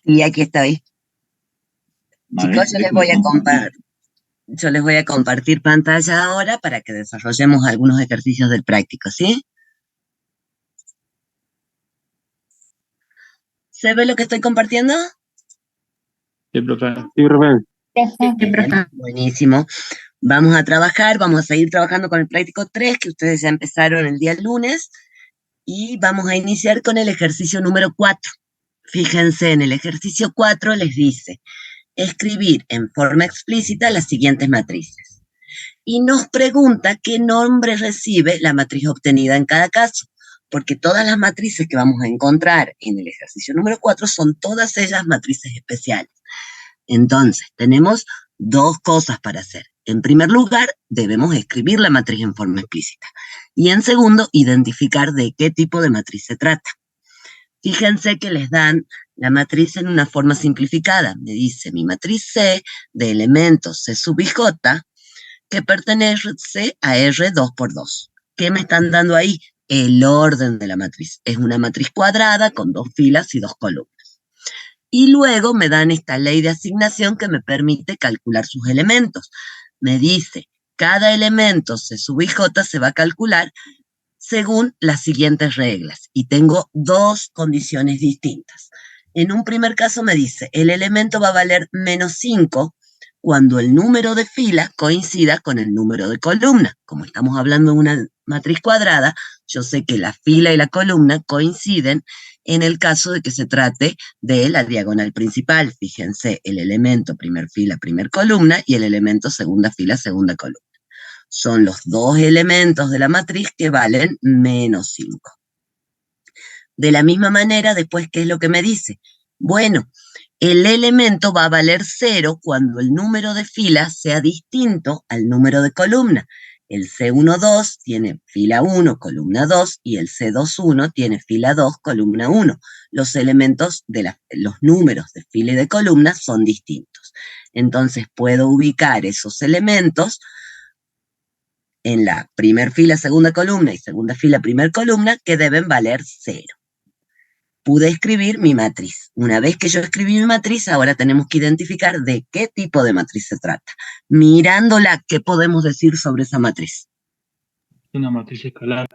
Y aquí estoy. Vale, Chicos, perfecto. yo les voy a compartir pantalla ahora para que desarrollemos algunos ejercicios del práctico, ¿sí? ¿Se ve lo que estoy compartiendo? Sí, profe. Sí, profe. Bien, buenísimo. Vamos a seguir trabajando con el práctico 3 que ustedes ya empezaron el día lunes, y vamos a iniciar con el ejercicio número 4. Fíjense, en el ejercicio 4 les dice escribir en forma explícita las siguientes matrices. Y nos pregunta qué nombre recibe la matriz obtenida en cada caso, porque todas las matrices que vamos a encontrar en el ejercicio número 4 son todas ellas matrices especiales. Entonces, tenemos dos cosas para hacer. En primer lugar, debemos escribir la matriz en forma explícita. Y en segundo, identificar de qué tipo de matriz se trata. Fíjense que les dan la matriz en una forma simplificada. Me dice mi matriz C de elementos C sub i J que pertenece a R 2 por 2. ¿Qué me están dando ahí? El orden de la matriz. Es una matriz cuadrada con dos filas y dos columnas. Y luego me dan esta ley de asignación que me permite calcular sus elementos. Me dice, cada elemento C sub i J se va a calcular según las siguientes reglas. Y tengo dos condiciones distintas. En un primer caso me dice, el elemento va a valer menos 5 cuando el número de fila coincida con el número de columna. Como estamos hablando de una matriz cuadrada, yo sé que la fila y la columna coinciden en el caso de que se trate de la diagonal principal. Fíjense, el elemento primer fila, primer columna, y el elemento segunda fila, segunda columna. Son los dos elementos de la matriz que valen menos 5. De la misma manera, después, ¿qué es lo que me dice? Bueno, el elemento va a valer 0 cuando el número de filas sea distinto al número de columna. El C12 tiene fila 1, columna 2, y el C21 tiene fila 2, columna 1. Los elementos los números de fila y de columna son distintos. Entonces puedo ubicar esos elementos en la primer fila, segunda columna y segunda fila, primer columna, que deben valer 0. Pude escribir mi matriz. Una vez que yo escribí mi matriz, ahora tenemos que identificar de qué tipo de matriz se trata. Mirándola, ¿qué podemos decir sobre esa matriz? Una matriz escalar.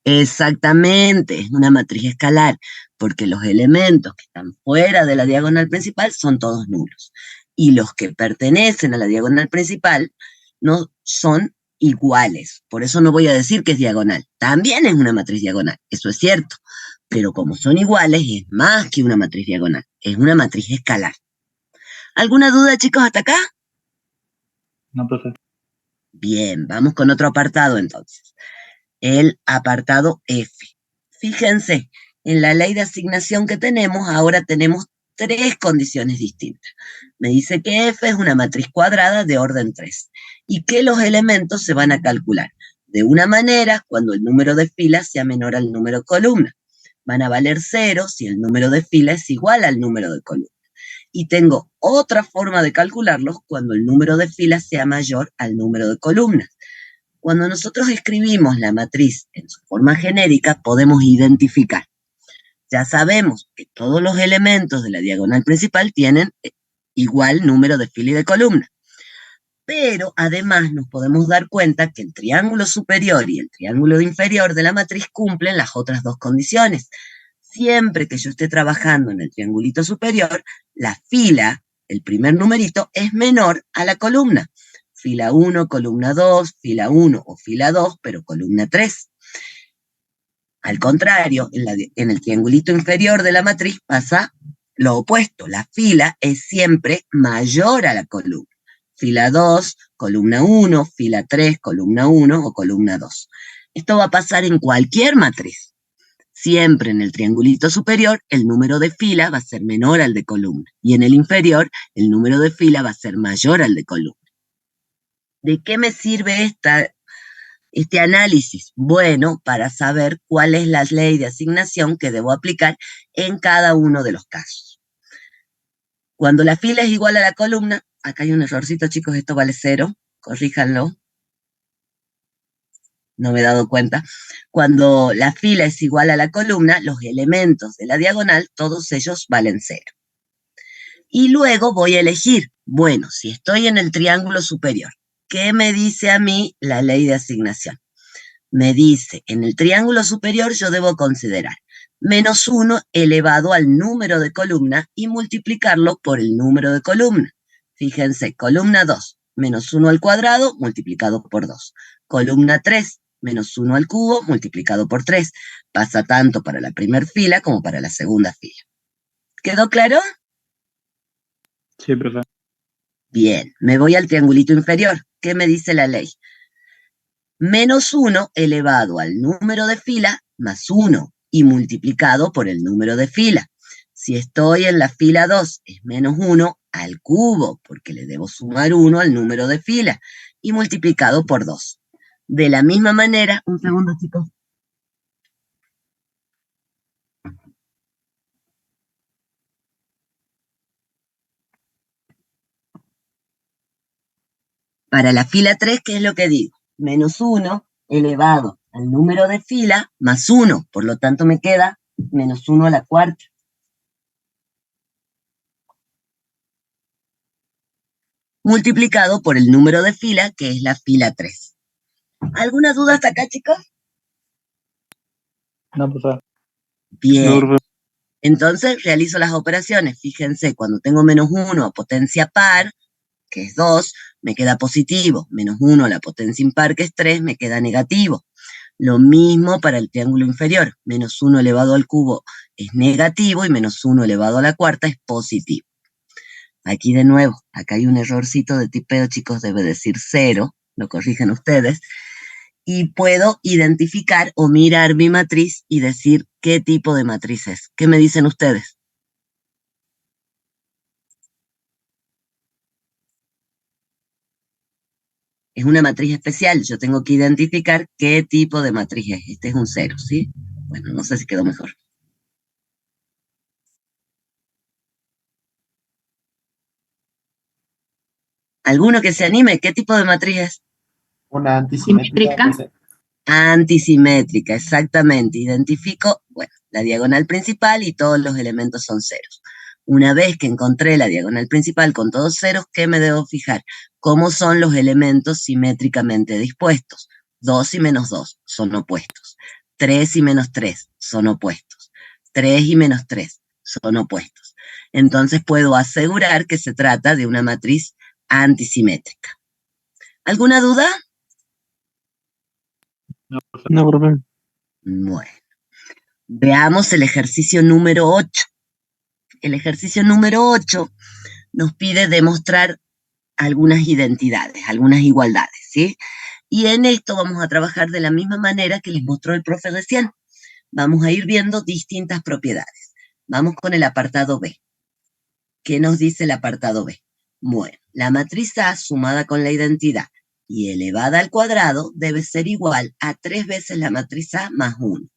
Exactamente, es una matriz escalar, porque los elementos que están fuera de la diagonal principal son todos nulos. Y los que pertenecen a la diagonal principal no son iguales. Por eso no voy a decir que es diagonal. También es una matriz diagonal, eso es cierto. Pero como son iguales, es más que una matriz diagonal, es una matriz escalar. ¿Alguna duda, chicos, hasta acá? No, profe. Bien, vamos con otro apartado entonces. El apartado F. Fíjense, en la ley de asignación que tenemos, ahora tenemos tres condiciones distintas. Me dice que F es una matriz cuadrada de orden 3 y que los elementos se van a calcular de una manera cuando el número de filas sea menor al número de columna. Van a valer 0 si el número de fila es igual al número de columna. Y tengo otra forma de calcularlos cuando el número de filas sea mayor al número de columnas. Cuando nosotros escribimos la matriz en su forma genérica, podemos identificar. Ya sabemos que todos los elementos de la diagonal principal tienen igual número de fila y de columna. Pero además nos podemos dar cuenta que el triángulo superior y el triángulo inferior de la matriz cumplen las otras dos condiciones. Siempre que yo esté trabajando en el triangulito superior, la fila, el primer numerito, es menor a la columna. Fila 1, columna 2, fila 1 o fila 2, pero columna 3. Al contrario, en el triangulito inferior de la matriz pasa lo opuesto. La fila es siempre mayor a la columna. Fila 2, columna 1, fila 3, columna 1 o columna 2. Esto va a pasar en cualquier matriz. Siempre en el triangulito superior, el número de fila va a ser menor al de columna. Y en el inferior, el número de fila va a ser mayor al de columna. ¿De qué me sirve este análisis? Bueno, para saber cuál es la ley de asignación que debo aplicar en cada uno de los casos. Cuando la fila es igual a la columna, acá hay un errorcito, chicos, esto vale 0, corríjanlo. No me he dado cuenta. Cuando la fila es igual a la columna, los elementos de la diagonal, todos ellos valen 0. Y luego voy a elegir, bueno, si estoy en el triángulo superior, ¿qué me dice a mí la ley de asignación? Me dice, en el triángulo superior yo debo considerar -1 elevado al número de columna y multiplicarlo por el número de columna. Fíjense, columna 2, -1 al cuadrado multiplicado por 2. Columna 3, -1 al cubo multiplicado por 3. Pasa tanto para la primera fila como para la segunda fila. ¿Quedó claro? Sí, profe. Bien, me voy al triangulito inferior. ¿Qué me dice la ley? -1 elevado al número de fila más 1 y multiplicado por el número de fila. Si estoy en la fila 2, es -1 al cubo, porque le debo sumar 1 al número de fila, y multiplicado por 2. De la misma manera, un segundo, chicos. Para la fila 3, ¿qué es lo que digo? -1 elevado al número de fila más 1, por lo tanto me queda -1 a la cuarta. Multiplicado por el número de fila, que es la fila 3. ¿Alguna duda hasta acá, chicos? No, profe. Bien. No, profe. Entonces realizo las operaciones. Fíjense, cuando tengo -1 a potencia par, que es 2, me queda positivo. -1 a la potencia impar, que es 3, me queda negativo. Lo mismo para el triángulo inferior. -1 elevado al cubo es negativo y -1 elevado a la cuarta es positivo. Aquí de nuevo, acá hay un errorcito de tipeo, chicos, debe decir 0, lo corrigen ustedes. Y puedo identificar o mirar mi matriz y decir qué tipo de matriz es. ¿Qué me dicen ustedes? Es una matriz especial, yo tengo que identificar qué tipo de matriz es. Este es un 0, ¿sí? Bueno, no sé si quedó mejor. ¿Alguno que se anime? ¿Qué tipo de matriz es? Una antisimétrica. Antisimétrica, exactamente. Identifico, bueno, la diagonal principal y todos los elementos son ceros. Una vez que encontré la diagonal principal con todos ceros, ¿qué me debo fijar? ¿Cómo son los elementos simétricamente dispuestos? 2 y -2 son opuestos. 3 y -3 son opuestos. 3 y -3 son opuestos. Entonces puedo asegurar que se trata de una matriz antisimétrica. ¿Alguna duda? No, profe. Bueno, veamos el ejercicio número 8. El ejercicio número 8 nos pide demostrar algunas identidades, algunas igualdades, ¿sí? Y en esto vamos a trabajar de la misma manera que les mostró el profe recién. Vamos a ir viendo distintas propiedades. Vamos con el apartado B. ¿Qué nos dice el apartado B? Bueno, la matriz A sumada con la identidad y elevada al cuadrado debe ser igual a 3 veces la matriz A más 1.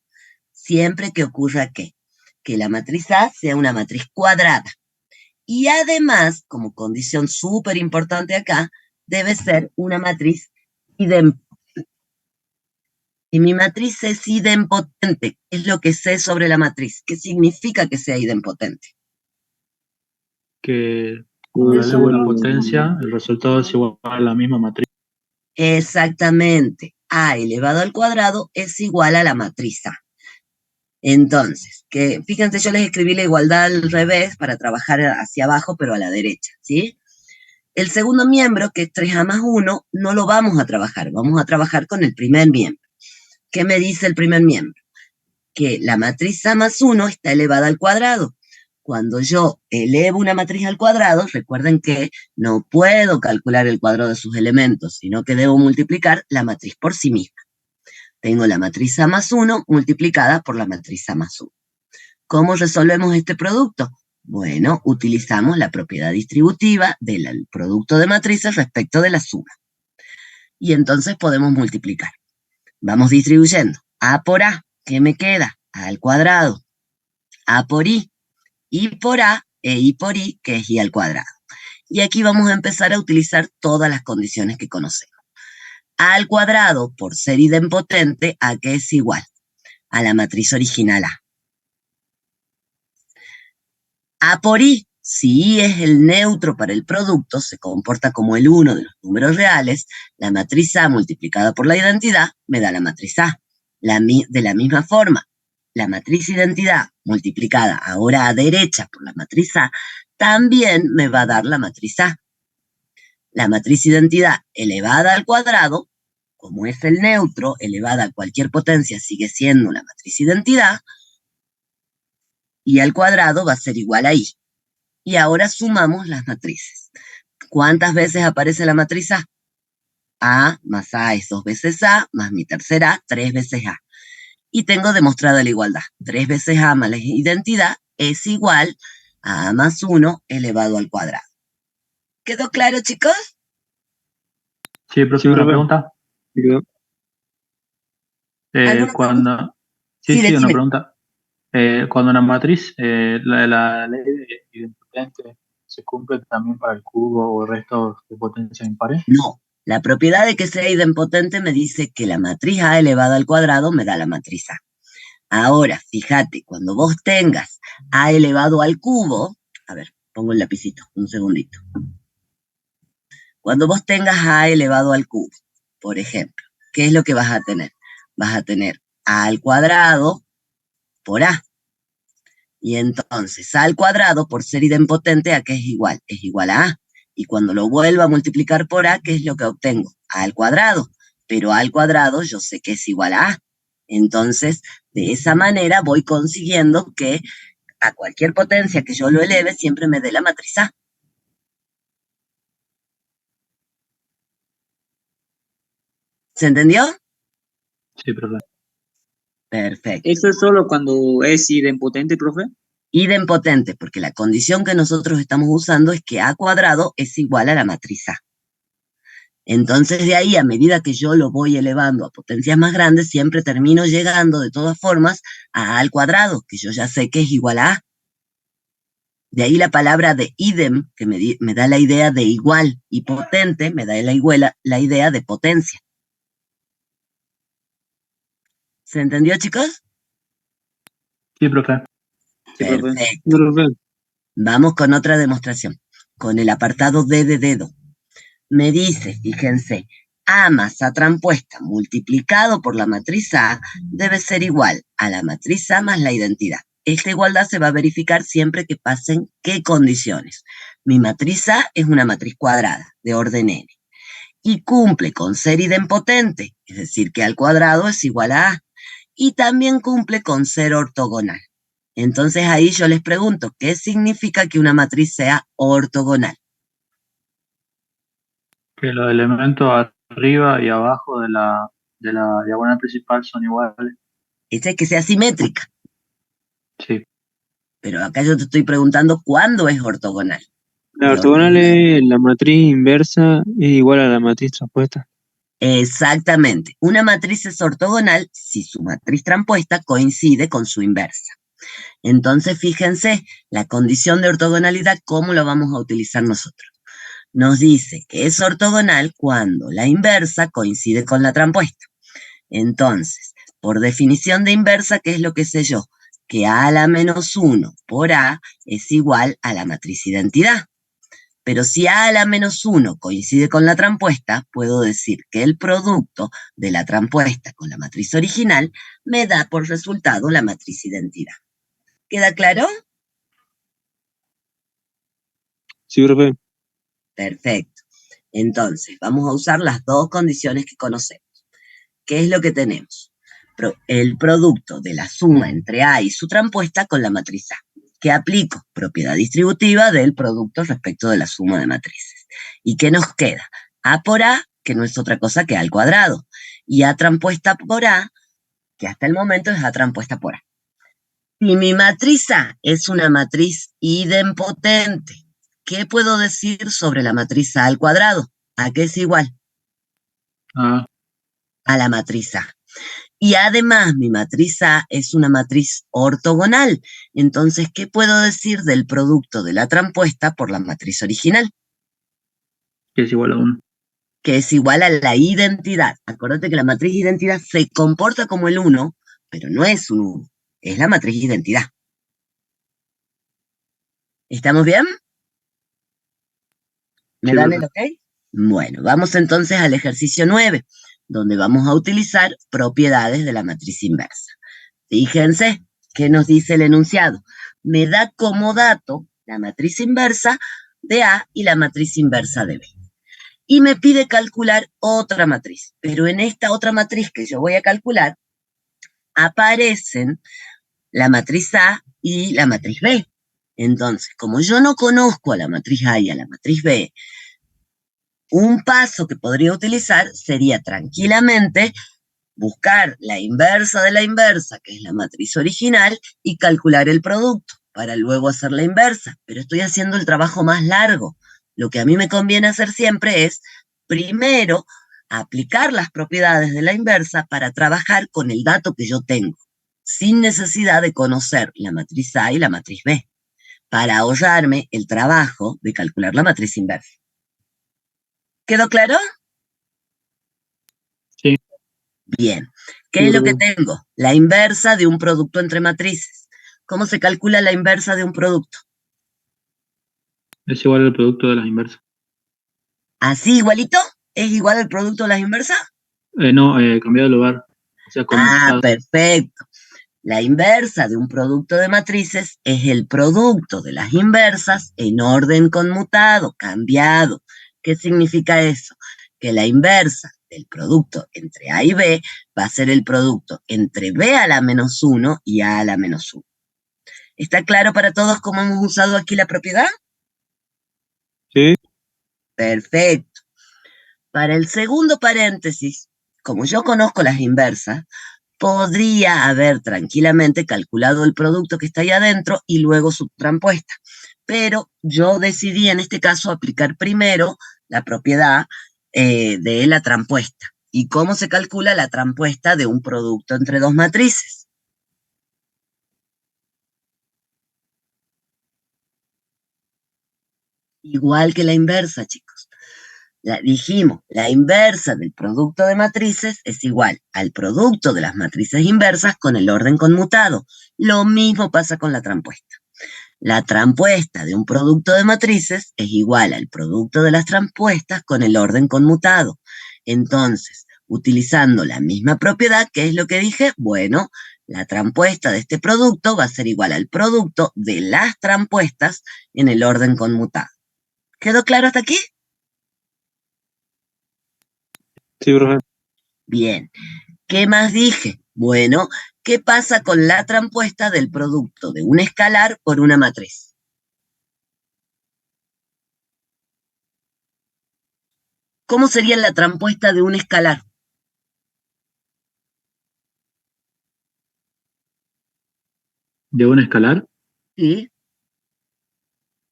Siempre que ocurra que la matriz A sea una matriz cuadrada. Y además, como condición súper importante acá, debe ser una matriz idempotente. Y mi matriz es idempotente. ¿Qué es lo que sé sobre la matriz? ¿Qué significa que sea idempotente? Que cuando le elevo la potencia, el resultado es igual a la misma matriz. Exactamente. A elevado al cuadrado es igual a la matriz A. Entonces, que fíjense, yo les escribí la igualdad al revés para trabajar hacia abajo, pero a la derecha, ¿sí? El segundo miembro, que es 3A más 1, no lo vamos a trabajar. Vamos a trabajar con el primer miembro. ¿Qué me dice el primer miembro? Que la matriz A más 1 está elevada al cuadrado. Cuando yo elevo una matriz al cuadrado, recuerden que no puedo calcular el cuadrado de sus elementos, sino que debo multiplicar la matriz por sí misma. Tengo la matriz A más 1 multiplicada por la matriz A más 1. ¿Cómo resolvemos este producto? Bueno, utilizamos la propiedad distributiva del producto de matrices respecto de la suma. Y entonces podemos multiplicar. Vamos distribuyendo. A por A, ¿qué me queda? A al cuadrado. A por I por A e I por I, que es I al cuadrado. Y aquí vamos a empezar a utilizar todas las condiciones que conocemos. A al cuadrado, por ser idempotente, ¿a qué es igual? A la matriz original A. A por I, Si I es el neutro para el producto, se comporta como el 1 de los números reales, la matriz A multiplicada por la identidad me da la matriz A. De la misma forma, la matriz identidad multiplicada ahora a derecha por la matriz A, también me va a dar la matriz A. La matriz identidad elevada al cuadrado, como es el neutro, elevada a cualquier potencia sigue siendo la matriz identidad, y al cuadrado va a ser igual a I. Y ahora sumamos las matrices. ¿Cuántas veces aparece la matriz A? A más A es 2 veces A, más mi tercera A, 3 veces A. Y tengo demostrada la igualdad. 3 veces A más la identidad es igual a A más 1 elevado al cuadrado. ¿Quedó claro, chicos? Sí, profe, Sí, una profe. pregunta. ¿Alguna Cuando... Sí, Sí, una decime. pregunta. Cuando una matriz, la ley de idempotente se cumple también para el cubo o el resto de potencias impares. No, la propiedad de que sea idempotente me dice que la matriz A elevada al cuadrado me da la matriz A. Ahora, fíjate, cuando vos tengas A elevado al cubo, a ver, pongo el lapicito, un segundito. Cuando vos tengas A elevado al cubo, por ejemplo, ¿qué es lo que vas a tener? Vas a tener A al cuadrado por A. Y entonces A al cuadrado, por ser idempotente, ¿a qué es igual? Es igual a A. Y cuando lo vuelvo a multiplicar por A, ¿qué es lo que obtengo? A al cuadrado. Pero A al cuadrado yo sé que es igual a A. Entonces, de esa manera voy consiguiendo que a cualquier potencia que yo lo eleve, siempre me dé la matriz A. ¿Se entendió? Sí, profe. Perfecto. ¿Eso es solo cuando es idempotente, profe? Idempotente, porque la condición que nosotros estamos usando es que A cuadrado es igual a la matriz A. Entonces de ahí, a medida que yo lo voy elevando a potencias más grandes, siempre termino llegando de todas formas a A al cuadrado, que yo ya sé que es igual a A. De ahí la palabra de idem, que me da la idea de igual, y potente me da la idea de potencia. ¿Se entendió, chicos? Sí, profe. Sí, profe. Perfecto. Vamos con otra demostración, con el apartado D de dedo. Me dice, fíjense, A más A trampuesta multiplicado por la matriz A debe ser igual a la matriz A más la identidad. Esta igualdad se va a verificar siempre que pasen ¿qué condiciones? Mi matriz A es una matriz cuadrada de orden n y cumple con ser idempotente, es decir, que al cuadrado es igual a A, y también cumple con ser ortogonal. Entonces ahí yo les pregunto, ¿qué significa que una matriz sea ortogonal? Que los elementos arriba y abajo de la diagonal principal son iguales. Esta es que sea simétrica. Sí. Pero acá yo te estoy preguntando cuándo es ortogonal. La ortogonal es la matriz inversa es igual a la matriz transpuesta. Exactamente. Una matriz es ortogonal si su matriz transpuesta coincide con su inversa. Entonces, fíjense, la condición de ortogonalidad, ¿cómo lo vamos a utilizar nosotros? Nos dice que es ortogonal cuando la inversa coincide con la transpuesta. Entonces, por definición de inversa, ¿qué es lo que sé yo? Que A a la menos 1 por A es igual a la matriz identidad. Pero si A a la menos 1 coincide con la transpuesta, puedo decir que el producto de la transpuesta con la matriz original me da por resultado la matriz identidad. ¿Queda claro? Sí, profe. Perfecto. Entonces, vamos a usar las dos condiciones que conocemos. ¿Qué es lo que tenemos? El producto de la suma entre A y su transpuesta con la matriz A. ¿Qué aplico? Propiedad distributiva del producto respecto de la suma de matrices. ¿Y qué nos queda? A por A, que no es otra cosa que A al cuadrado. Y A transpuesta por A, que hasta el momento es A transpuesta por A. Si mi matriz A es una matriz idempotente, ¿qué puedo decir sobre la matriz A al cuadrado? ¿A qué es igual? Ah, A la matriz A. Y además, mi matriz A es una matriz ortogonal. Entonces, ¿qué puedo decir del producto de la transpuesta por la matriz original? que es igual a 1. Que es igual a la identidad. Acuérdate que la matriz identidad se comporta como el 1, pero no es un 1. Es la matriz identidad. ¿Estamos bien? ¿Me Sí, dan profe. el ok? Bueno, vamos entonces al ejercicio 9, donde vamos a utilizar propiedades de la matriz inversa. Fíjense qué nos dice el enunciado. Me da como dato la matriz inversa de A y la matriz inversa de B. Y me pide calcular otra matriz, pero en esta otra matriz que yo voy a calcular aparecen la matriz A y la matriz B. Entonces, como yo no conozco a la matriz A y a la matriz B, un paso que podría utilizar sería tranquilamente buscar la inversa de la inversa, que es la matriz original, y calcular el producto para luego hacer la inversa. Pero estoy haciendo el trabajo más largo. Lo que a mí me conviene hacer siempre es, primero, aplicar las propiedades de la inversa para trabajar con el dato que yo tengo, sin necesidad de conocer la matriz A y la matriz B, para ahorrarme el trabajo de calcular la matriz inversa. ¿Quedó claro? Sí, Bien. ¿Qué sí, es lo que profe. tengo? La inversa de un producto entre matrices. ¿Cómo se calcula la inversa de un producto? Es igual al producto de las inversas. ¿Así igualito? ¿Es igual al producto de las inversas? No, cambiado de lugar. O sea, Ah, conmutado. perfecto. La inversa de un producto de matrices es el producto de las inversas en orden conmutado, cambiado. ¿Qué significa eso? Que la inversa del producto entre A y B va a ser el producto entre B a la menos 1 y A a la menos 1. ¿Está claro para todos cómo hemos usado aquí la propiedad? Sí, Perfecto. Para el segundo paréntesis, como yo conozco las inversas, podría haber tranquilamente calculado el producto que está ahí adentro y luego su trampuesta. Pero yo decidí en este caso aplicar primero la propiedad de la trampuesta. ¿Y cómo se calcula la trampuesta de un producto entre dos matrices? Igual que la inversa, chicos. Dijimos, la inversa del producto de matrices es igual al producto de las matrices inversas con el orden conmutado. Lo mismo pasa con la trampuesta. La trampuesta de un producto de matrices es igual al producto de las trampuestas con el orden conmutado. Entonces, utilizando la misma propiedad, ¿qué es lo que dije? Bueno, la trampuesta de este producto va a ser igual al producto de las trampuestas en el orden conmutado. ¿Quedó claro hasta aquí? sí, profe. Bien. ¿Qué más dije? Bueno, ¿qué pasa con la trampuesta del producto de un escalar por una matriz? ¿Cómo sería la trampuesta de un escalar? De un escalar, ¿Sí?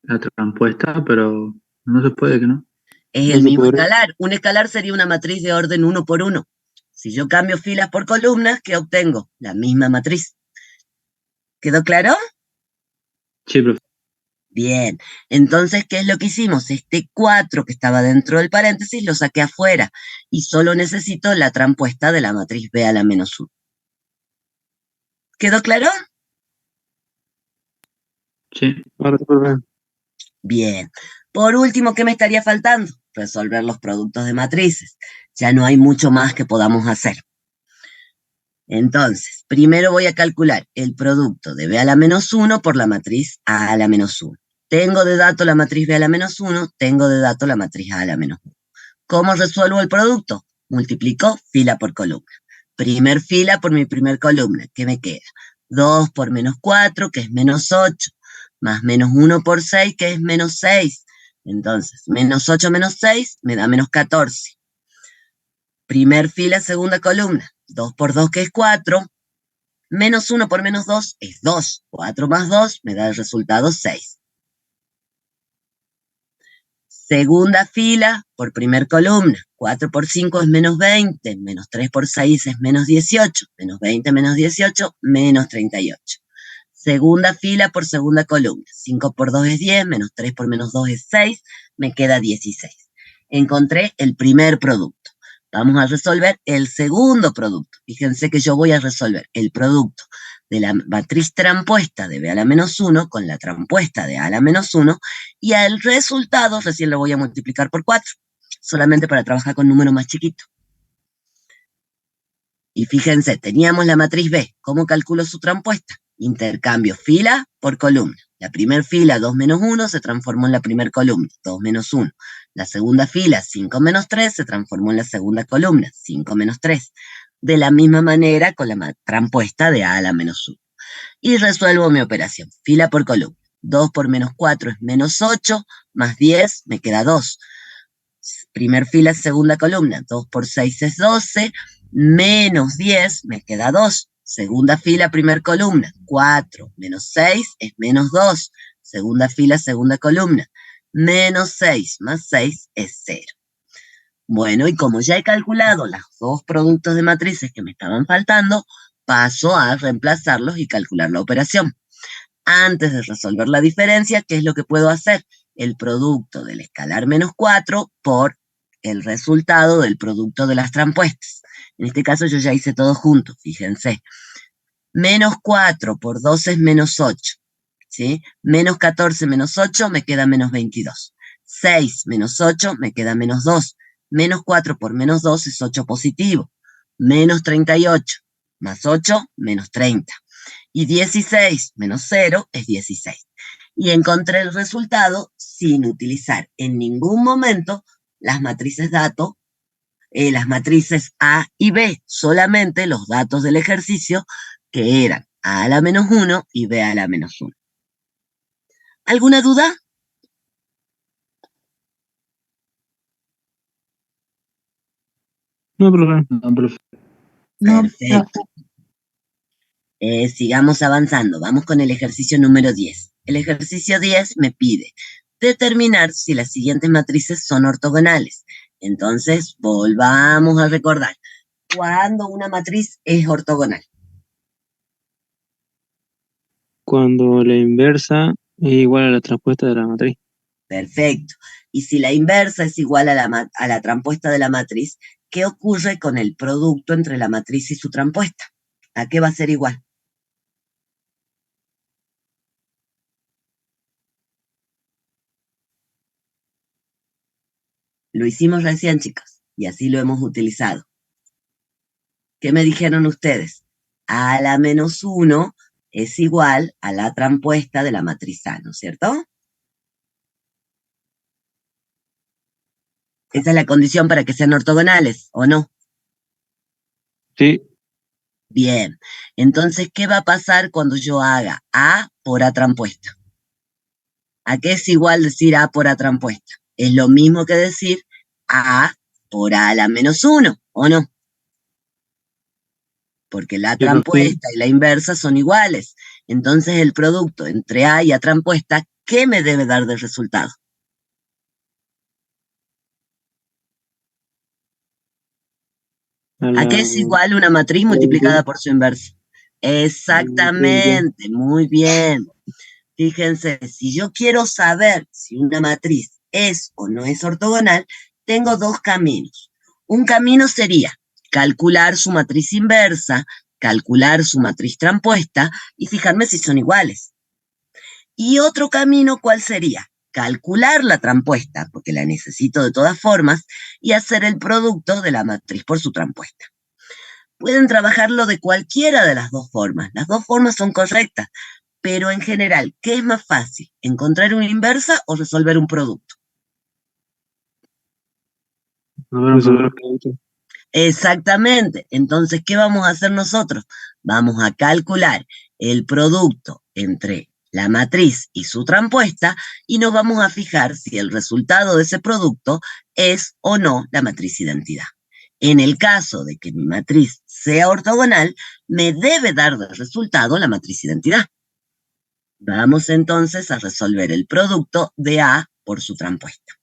la trampuesta, pero no se puede que no. Es No el se mismo podría. escalar. Un escalar sería una matriz de orden 1 por 1. Si yo cambio filas por columnas, ¿qué obtengo? La misma matriz. ¿Quedó claro? Sí, profe. Bien. Entonces, ¿qué es lo que hicimos? Este 4 que estaba dentro del paréntesis lo saqué afuera y solo necesito la trampuesta de la matriz B a la menos 1. ¿Quedó claro? Sí. Ahora sí, profe. Bien. Por último, ¿qué me estaría faltando? Resolver los productos de matrices. Ya no hay mucho más que podamos hacer. Entonces, primero voy a calcular el producto de B a la menos 1 por la matriz A a la menos 1. Tengo de dato la matriz B a la menos 1, tengo de dato la matriz A a la menos 1. ¿Cómo resuelvo el producto? Multiplico fila por columna. Primer fila por mi primer columna. ¿Qué me queda? 2 por menos 4, que es menos 8, más menos 1 por 6, que es menos 6. Entonces, menos 8 menos 6 me da menos 14. Primer fila, segunda columna. 2 por 2, que es 4. Menos 1 por menos 2 es 2. 4 más 2 me da el resultado 6. Segunda fila por primer columna. 4 por 5 es menos 20. Menos 3 por 6 es menos 18. Menos 20 menos 18, menos 38. Segunda fila por segunda columna. 5 por 2 es 10. Menos 3 por menos 2 es 6. Me queda 16. Encontré el primer producto. Vamos a resolver el segundo producto. Fíjense que yo voy a resolver el producto de la matriz trampuesta de B a la menos 1 con la trampuesta de A a la menos 1, y al resultado recién lo voy a multiplicar por 4, solamente para trabajar con números más chiquitos. Y fíjense, teníamos la matriz B. ¿Cómo calculo su trampuesta? Intercambio fila por columna. La primera fila, 2 menos 1, se transformó en la primera columna, 2 menos 1. La segunda fila, 5 menos 3, se transformó en la segunda columna, 5 menos 3. De la misma manera con la trampuesta de A a la menos 1. Y resuelvo mi operación, fila por columna. 2 por menos 4 es menos 8, más 10 me queda 2. Primer fila, segunda columna, 2 por 6 es 12, menos 10 me queda 2. Segunda fila, primer columna, 4 menos 6 es menos 2. Segunda fila, segunda columna, menos 6 más 6 es 0. Bueno, y como ya he calculado los dos productos de matrices que me estaban faltando, paso a reemplazarlos y calcular la operación. Antes de resolver la diferencia, ¿qué es lo que puedo hacer? El producto del escalar menos 4 por el resultado del producto de las trampuestas. En este caso yo ya hice todo junto, fíjense. Menos 4 por 2 es menos 8, ¿sí? Menos 14 menos 8 me queda menos 22. 6 menos 8 me queda menos 2. Menos 4 por menos 2 es 8 positivo. Menos 38 más 8, menos 30. Y 16 menos 0 es 16. Y encontré el resultado sin utilizar en ningún momento las matrices datos, las matrices A y B, solamente los datos del ejercicio que eran A a la menos 1 y B a la menos 1. ¿Alguna duda? No, profe. No, profe. Perfecto. Sigamos avanzando. Vamos con el ejercicio número 10. El ejercicio 10 me pide determinar si las siguientes matrices son ortogonales. Entonces, volvamos a recordar. ¿Cuándo una matriz es ortogonal? Cuando la inversa es igual a la transpuesta de la matriz. Perfecto. Y si la inversa es igual a la trampuesta de la matriz, ¿qué ocurre con el producto entre la matriz y su trampuesta? ¿A qué va a ser igual? Lo hicimos recién, chicos, y así lo hemos utilizado. ¿Qué me dijeron ustedes? A la menos 1 es igual a la trampuesta de la matriz A, ¿no es cierto? Esa es la condición para que sean ortogonales, ¿o no? Sí, Bien. Entonces, ¿qué va a pasar cuando yo haga A por A trampuesta? ¿A qué es igual decir A por A trampuesta? Es lo mismo que decir A por A a la menos 1, ¿o no? Porque la sí, profe. trampuesta y la inversa son iguales. Entonces, el producto entre A y A trampuesta, ¿qué me debe dar de resultado? ¿A qué es igual una matriz multiplicada por su inversa? Exactamente, muy bien. Fíjense, si yo quiero saber si una matriz es o no es ortogonal, tengo dos caminos. Un camino sería calcular su matriz inversa, calcular su matriz trampuesta y fijarme si son iguales. Y otro camino, ¿cuál sería? Calcular la trampuesta, porque la necesito de todas formas, y hacer el producto de la matriz por su trampuesta. Pueden trabajarlo de cualquiera de las dos formas. Las dos formas son correctas, pero en general, ¿qué es más fácil? ¿Encontrar una inversa o resolver un producto? Resolver un producto. Exactamente. Entonces, ¿qué vamos a hacer nosotros? Vamos a calcular el producto entre la matriz y su trampuesta y nos vamos a fijar si el resultado de ese producto es o no la matriz identidad. En el caso de que mi matriz sea ortogonal, me debe dar de resultado la matriz identidad. Vamos entonces a resolver el producto de A por su trampuesta.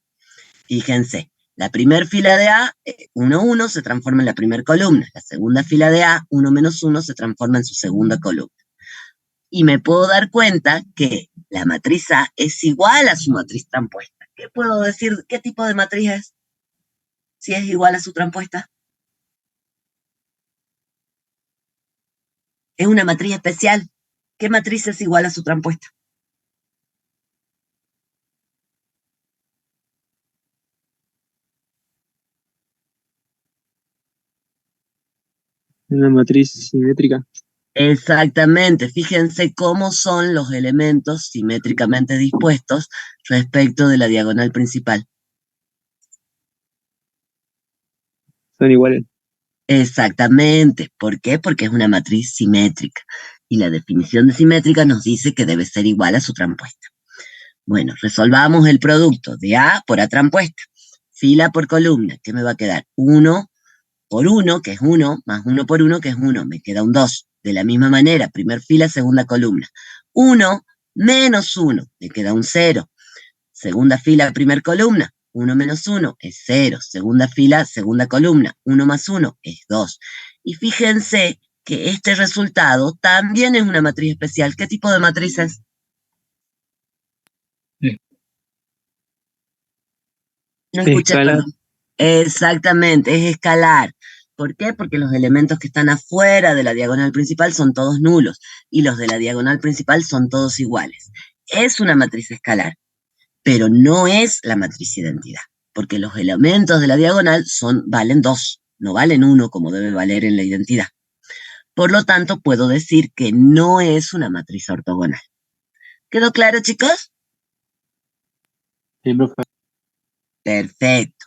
Fíjense, la primera fila de A, 1, 1, se transforma en la primera columna. La segunda fila de A, 1 menos 1, se transforma en su segunda columna. Y me puedo dar cuenta que la matriz A es igual a su matriz trampuesta. ¿Qué puedo decir? ¿Qué tipo de matriz es? Si es igual a su trampuesta. Es una matriz especial. ¿Qué matriz es igual a su transpuesta? Una matriz simétrica. Exactamente, fíjense cómo son los elementos simétricamente dispuestos respecto de la diagonal principal. Son iguales. Exactamente, ¿por qué? Porque es una matriz simétrica y la definición de simétrica nos dice que debe ser igual a su transpuesta. Bueno, resolvamos el producto de A por A transpuesta, fila por columna, ¿qué me va a quedar? 1 por 1, que es 1, más 1 por 1, que es 1, me queda un 2. De la misma manera, primer fila, segunda columna. 1 menos 1, me queda un 0. Segunda fila, primer columna, 1 menos 1 es 0. Segunda fila, segunda columna, 1 más 1 es 2. Y fíjense que este resultado también es una matriz especial. ¿Qué tipo de matriz es? No escuché, Escalar. perdón. Exactamente, es escalar. ¿Por qué? Porque los elementos que están afuera de la diagonal principal son todos nulos y los de la diagonal principal son todos iguales. Es una matriz escalar, pero no es la matriz identidad, porque los elementos de la diagonal valen 2, no valen 1 como debe valer en la identidad. Por lo tanto, puedo decir que no es una matriz ortogonal. ¿Quedó claro, chicos? Sí, profe. Perfecto.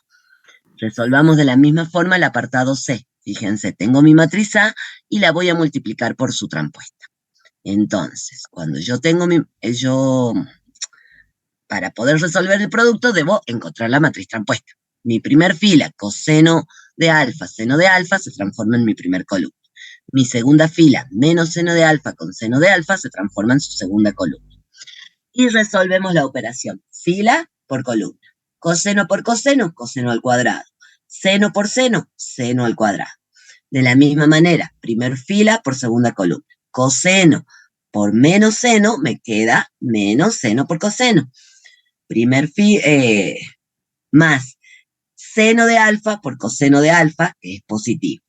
Resolvamos de la misma forma el apartado C. Fíjense, tengo mi matriz A y la voy a multiplicar por su transpuesta. Entonces, cuando yo tengo para poder resolver el producto, debo encontrar la matriz transpuesta. Mi primer fila, coseno de alfa, seno de alfa, se transforma en mi primer columna. Mi segunda fila, menos seno de alfa con seno de alfa, se transforma en su segunda columna. Y resolvemos la operación. Fila por columna. Coseno por coseno, coseno al cuadrado. Seno por seno, seno al cuadrado. De la misma manera, primer fila por segunda columna. Coseno por menos seno, me queda menos seno por coseno. Más seno de alfa por coseno de alfa, que es positivo.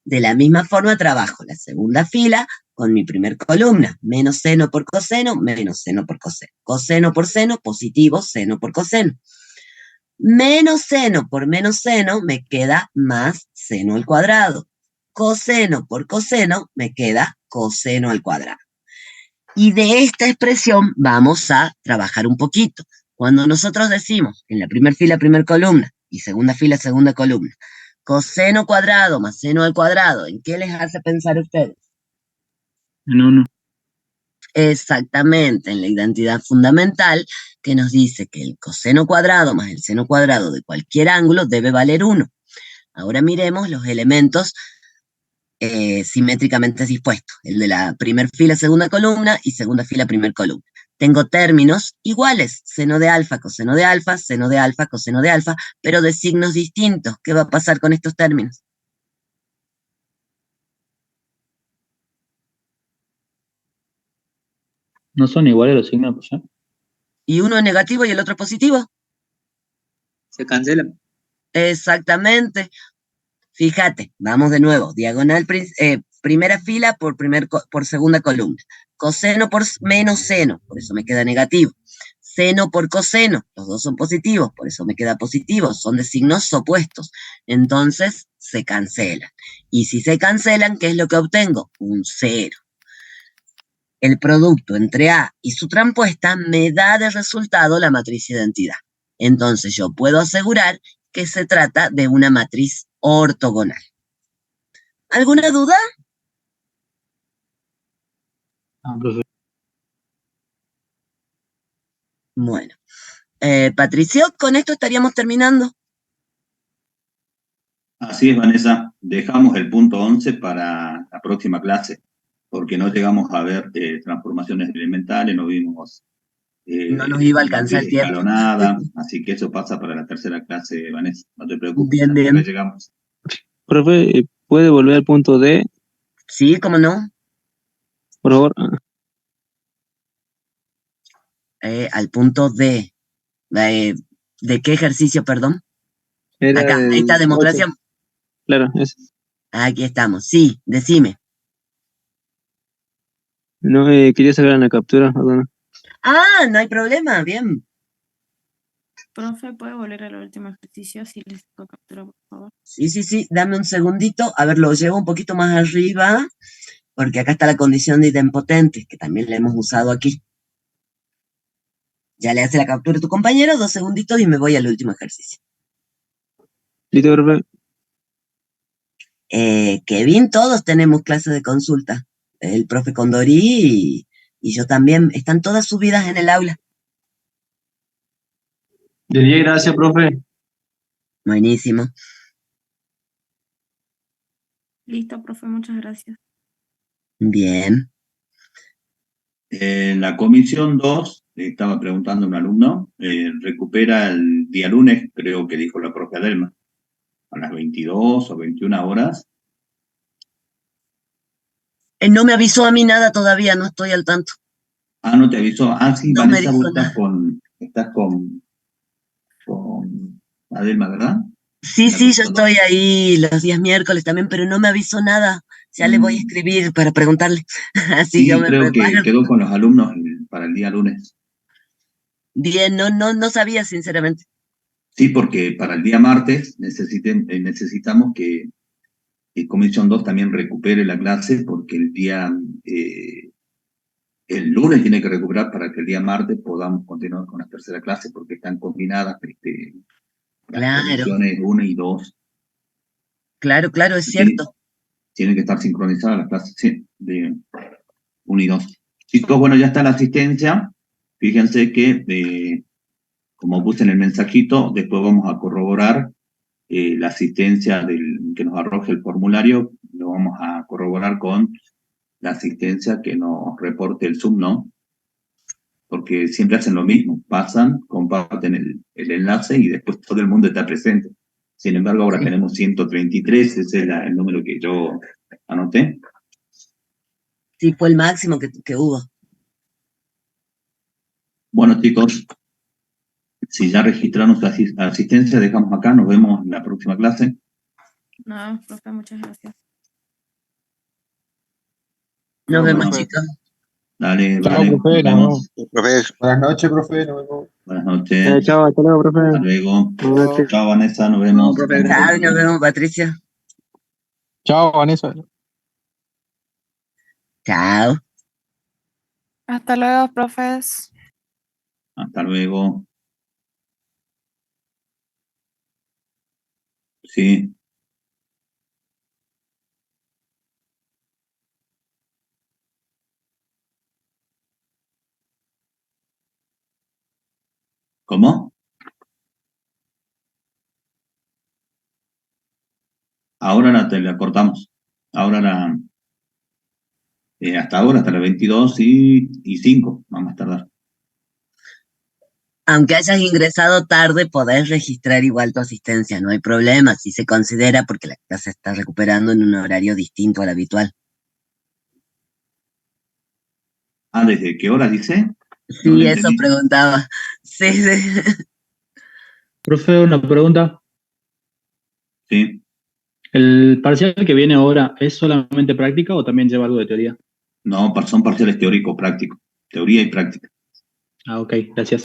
De la misma forma trabajo la segunda fila con mi primer columna, menos seno por coseno, menos seno por coseno. Coseno por seno, positivo, seno por coseno. Menos seno por menos seno me queda más seno al cuadrado. Coseno por coseno me queda coseno al cuadrado. Y de esta expresión vamos a trabajar un poquito. Cuando nosotros decimos en la primera fila, primera columna, y segunda fila, segunda columna, coseno cuadrado más seno al cuadrado, ¿en qué les hace pensar a ustedes? En 1. Exactamente, en la identidad fundamental, que nos dice que el coseno cuadrado más el seno cuadrado de cualquier ángulo debe valer 1. Ahora miremos los elementos simétricamente dispuestos, el de la primera fila, segunda columna, y segunda fila, primera columna. Tengo términos iguales, seno de alfa, coseno de alfa, seno de alfa, coseno de alfa, pero de signos distintos. ¿Qué va a pasar con estos términos? ¿No son iguales los signos, profe? Y uno es negativo y el otro positivo. Se cancela. Exactamente. Fíjate, vamos de nuevo. Diagonal, primera fila por segunda columna. Coseno por menos seno, por eso me queda negativo. Seno por coseno, los dos son positivos, por eso me queda positivo. Son de signos opuestos. Entonces, se cancelan. Y si se cancelan, ¿qué es lo que obtengo? Un 0. El producto entre A y su transpuesta me da de resultado la matriz identidad. Entonces, yo puedo asegurar que se trata de una matriz ortogonal. ¿Alguna duda? Ah, profe. Bueno. Patricio, con esto estaríamos terminando. Así es, Vanessa. Dejamos el punto 11 para la próxima clase, porque no llegamos a ver transformaciones elementales, no vimos No nos iba a alcanzar matriz el tiempo. escalonada, así que eso pasa para la tercera clase, Vanessa. No te preocupes, Bien, hasta acá bien. llegamos. Profe, ¿puede volver al punto D, Sí, cómo no. por favor? Al punto D. ¿De qué ejercicio, perdón? Era Acá, esta el 8. demostración. Claro, es. Aquí estamos. Sí, decime. No, quería sacar la captura, perdón. Ah, no hay problema, bien. Profe, ¿puede volver al último ejercicio si les saco captura, por favor? Sí, dame un segundito. A ver, lo llevo un poquito más arriba, porque acá está la condición de idempotente, que también la hemos usado aquí. Ya le hace la captura a tu compañero, 2 segunditos y me voy al último ejercicio. Listo, profe. Kevin, todos tenemos clase de consulta. El profe Condorí y yo también. Están todas subidas en el aula. De 10, gracias, profe. Buenísimo. Listo, profe, muchas gracias. Bien. La comisión 2, estaba preguntando a un alumno, recupera el día lunes, creo que dijo la profe Adelma, a las 22 o 21 horas. No me avisó a mí nada todavía, no estoy al tanto. Ah, no te avisó. Ah, sí, No me Vanessa, dijo vos nada. estás con Adelma, ¿verdad? Sí, En la yo comisión 2. estoy ahí los días miércoles también, pero no me avisó nada. Ya le voy a escribir para preguntarle. Así yo Sí, me creo que preparo. quedó con los alumnos para el día lunes. Bien, no sabía sinceramente. Sí, porque para el día martes necesitamos que Comisión 2 también recupere la clase, porque el lunes tiene que recuperar para que el día martes podamos continuar con la tercera clase, porque están combinadas las Claro, comisiones 1 y 2. claro, es Tiene- cierto. Tienen que estar sincronizadas las clases, sí, de 1 y 2. Chicos, bueno, ya está la asistencia. Fíjense que, como puse en el mensajito, después vamos a corroborar la asistencia que nos arroje el formulario, lo vamos a corroborar con la asistencia que nos reporte el Zoom, ¿no? Porque siempre hacen lo mismo, pasan, comparten el enlace y después todo el mundo está presente. Sin embargo, ahora Sí. tenemos 133, ese es el número que yo anoté. Sí, fue el máximo que hubo. Bueno, chicos, si ya registraron su asistencia, dejamos acá, nos vemos en la próxima clase. No, profe, muchas gracias. Nos vemos, Bueno, chicos. dale, Chao, vale, profe, nos vemos. Profe, Buenas noches, profe, nos vemos. Buenas noches, Chao, hasta luego, profe. hasta luego. Buenas noches. Chao, Vanessa, nos No, vemos. profe, gracias. Chao, nos vemos, Patricia. Chao, Vanessa. Chao. Hasta luego, profes. Hasta luego. Sí. ¿Cómo? Ahora la cortamos. Ahora hasta ahora, hasta las 22 y 5, vamos a tardar. Aunque hayas ingresado tarde, podés registrar igual tu asistencia, no hay problema, si se considera porque la clase está recuperando en un horario distinto al habitual. Ah, ¿desde qué hora dice? No Sí, lo eso entendí. preguntaba. Sí. Profe, una pregunta. Sí. ¿El parcial que viene ahora es solamente práctica o también lleva algo de teoría? No, son parciales teóricos prácticos. Teoría y práctica. Ah, ok, gracias.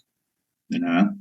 De nada.